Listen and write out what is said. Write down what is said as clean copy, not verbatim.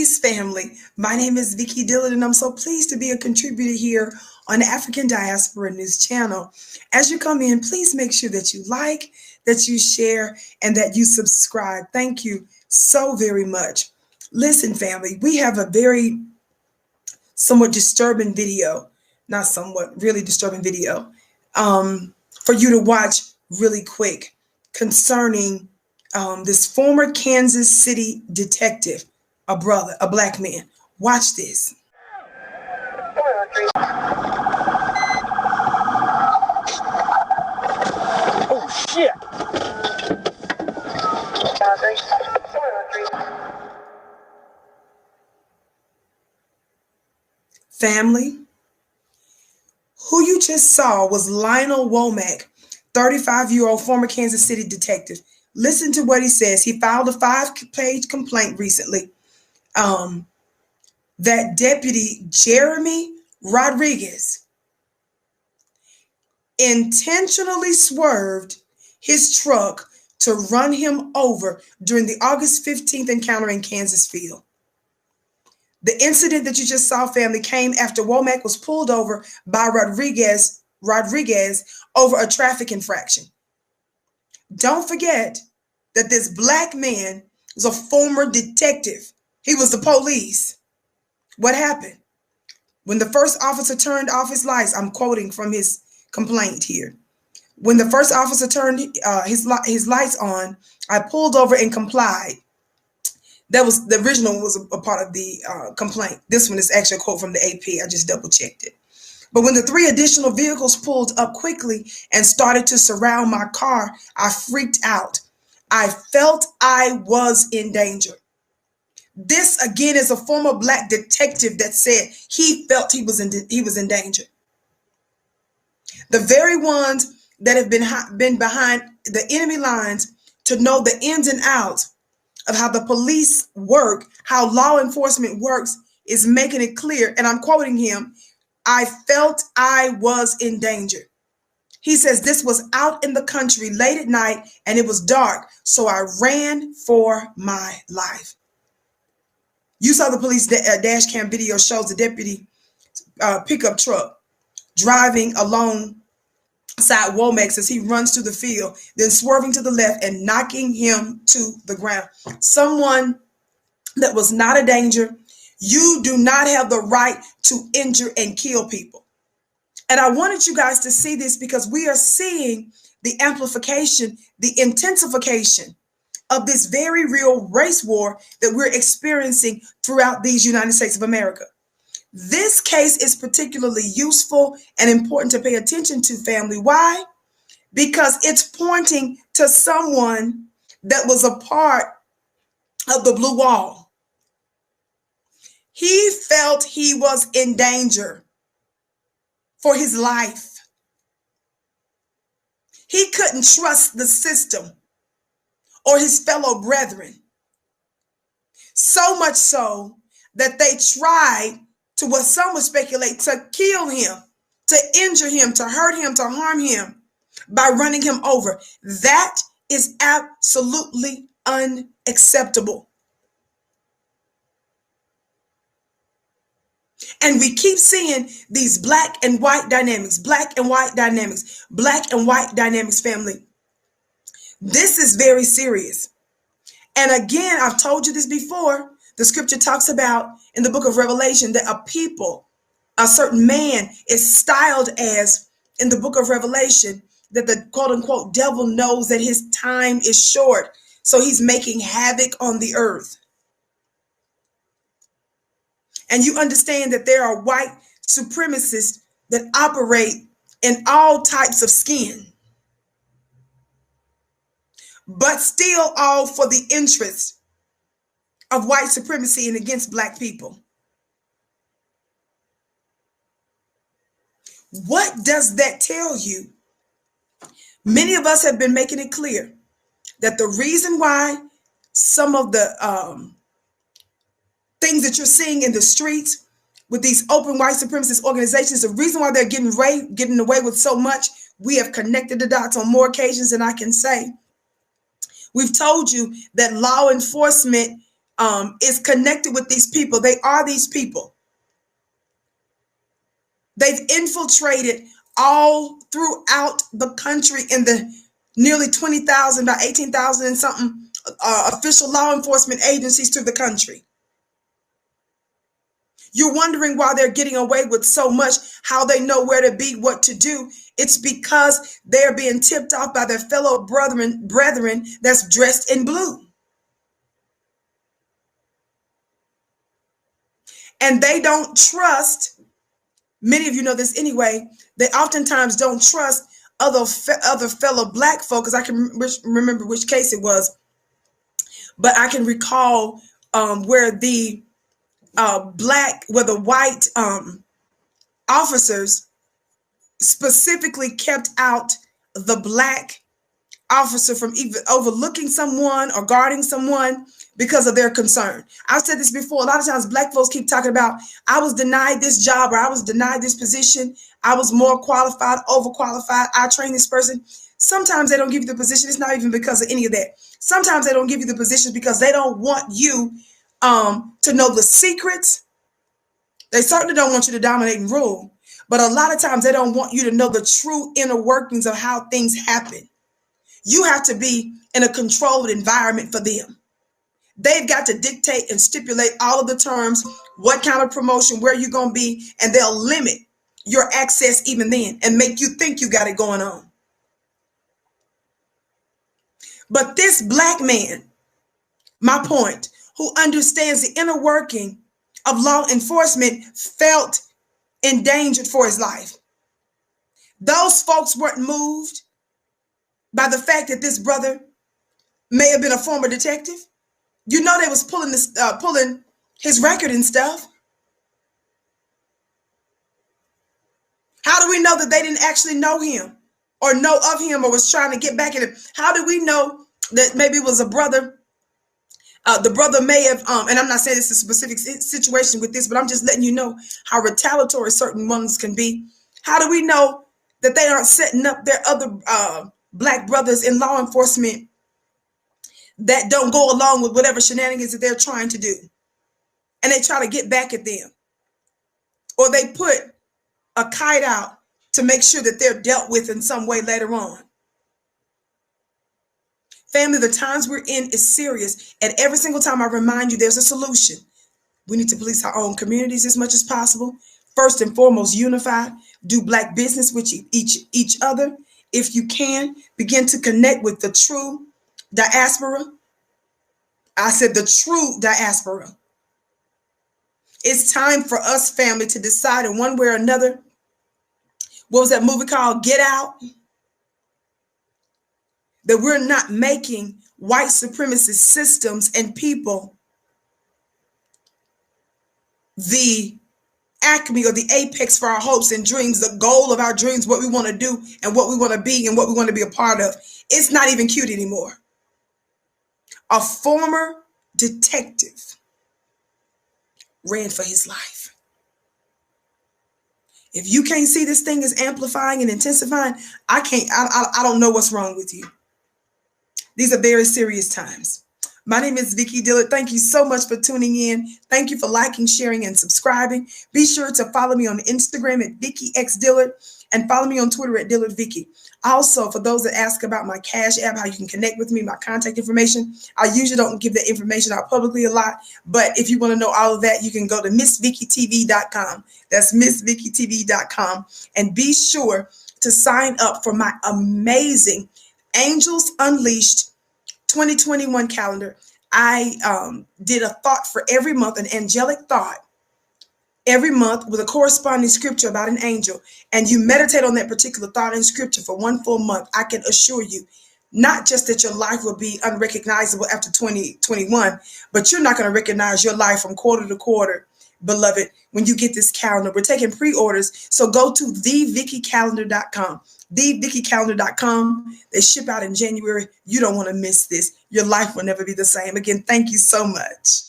Peace, family. My name is Vicki Dillard, and I'm so pleased to be a contributor here on the African Diaspora News Channel. As you come in, please make sure that you like, that you share, and that you subscribe. Thank you so very much. Listen, family, we have a very somewhat disturbing video, not somewhat, really disturbing video for you to watch really quick concerning this former Kansas City detective, a black man. Watch this. Oh, shit. Family, who you just saw was Lionel Womack, 35-year-old former Kansas City detective. Listen to what he says. He filed a 5-page complaint recently that Deputy Jeremy Rodriguez intentionally swerved his truck to run him over during the August 15th encounter in Kansasville. The incident that you just saw, family, came after Womack was pulled over by Rodriguez over a traffic infraction. Don't forget that this black man was a former detective. He was the police. What happened? When the first officer turned off his lights, I'm quoting from his complaint here. When the first officer turned his lights on, I pulled over and complied. That was the original was a part of the complaint. This one is actually a quote from the AP. I just double checked it. But when the 3 additional vehicles pulled up quickly and started to surround my car, I freaked out. I felt I was in danger. This again is a former black detective that said he felt he was in danger. The very ones that have been behind the enemy lines to know the ins and outs of how the police work, how law enforcement works, is making it clear. And I'm quoting him. I felt I was in danger. He says this was out in the country late at night and it was dark. So I ran for my life. You saw the police dash cam video shows the deputy pickup truck driving alongside Womack as he runs through the field, then swerving to the left and knocking him to the ground. Someone that was not a danger. You do not have the right to injure and kill people. And I wanted you guys to see this because we are seeing the amplification, the intensification of this very real race war that we're experiencing throughout these United States of America. This case is particularly useful and important to pay attention to, family. Why? Because it's pointing to someone that was a part of the blue wall. He felt he was in danger for his life. He couldn't trust the system or his fellow brethren. So much so that they tried to, what some would speculate, to kill him, to injure him, to hurt him, to harm him by running him over. That is absolutely unacceptable. And we keep seeing these black and white dynamics, family. This is very serious. And again, I've told you this before. The scripture talks about in the book of Revelation that a people, a certain man is styled as, in the book of Revelation, that the quote unquote devil knows that his time is short. So he's making havoc on the earth. And you understand that there are white supremacists that operate in all types of skin, but still all for the interest of white supremacy and against black people. What does that tell you? Many of us have been making it clear that the reason why some of the things that you're seeing in the streets with these open white supremacist organizations, the reason why they're getting away with so much, we have connected the dots on more occasions than I can say. We've told you that law enforcement is connected with these people. They are these people. They've infiltrated all throughout the country in the nearly 20,000, about 18,000 and something official law enforcement agencies through the country. You're wondering why they're getting away with so much, how they know where to be, what to do. It's because they're being tipped off by their fellow brethren that's dressed in blue. And they don't trust, many of you know this anyway, they oftentimes don't trust other fellow black folk, because I can remember which case it was, but I can recall where the white officers specifically kept out the black officer from even overlooking someone or guarding someone because of their concern. I've said this before. A lot of times black folks keep talking about, I was denied this job, or I was denied this position. I was more qualified, overqualified. I trained this person. Sometimes they don't give you the position. It's not even because of any of that. Sometimes they don't give you the position because they don't want you to know the secrets. They certainly don't want you to dominate and rule. But a lot of times they don't want you to know the true inner workings of how things happen. You have to be in a controlled environment for them. They've got to dictate and stipulate all of the terms, what kind of promotion, where you're going to be, and they'll limit your access even then and make you think you got it going on. But this black man, my point, who understands the inner working of law enforcement, felt endangered for his life. Those folks weren't moved by the fact that this brother may have been a former detective. You know, they was pulling his record and stuff. How do we know that they didn't actually know him or know of him or was trying to get back at him? How do we know that maybe it was a brother? The brother may have, and I'm not saying this is a specific situation with this, but I'm just letting you know how retaliatory certain ones can be. How do we know that they aren't setting up their other black brothers in law enforcement that don't go along with whatever shenanigans that they're trying to do? And they try to get back at them. Or they put a kite out to make sure that they're dealt with in some way later on. Family, the times we're in is serious. And every single time I remind you there's a solution. We need to police our own communities as much as possible. First and foremost, unify. Do black business with each other. If you can, begin to connect with the true diaspora. I said the true diaspora. It's time for us, family, to decide in one way or another. What was that movie called? Get Out? That we're not making white supremacist systems and people the acme or the apex for our hopes and dreams, the goal of our dreams, what we want to do and what we want to be and what we want to be a part of. It's not even cute anymore. A former detective ran for his life. If you can't see this thing is amplifying and intensifying, I don't know what's wrong with you. These are very serious times. My name is Vicki Dillard. Thank you so much for tuning in. Thank you for liking, sharing, and subscribing. Be sure to follow me on Instagram at VickiXDillard and follow me on Twitter at DillardVicki. Also, for those that ask about my Cash App, how you can connect with me, my contact information, I usually don't give that information out publicly a lot, but if you want to know all of that, you can go to MissVickiTV.com. That's MissVickiTV.com, and be sure to sign up for my amazing Angels Unleashed 2021 calendar. I did a thought for every month, an angelic thought every month with a corresponding scripture about an angel, and you meditate on that particular thought and scripture for one full month. I can assure you, not just that your life will be unrecognizable after 2021, but you're not going to recognize your life from quarter to quarter, beloved, when you get this calendar. We're taking pre-orders, so go to thevickicalendar.com. thevickicalendar.com. They ship out in January. You don't want to miss this. Your life will never be the same. Again, thank you so much.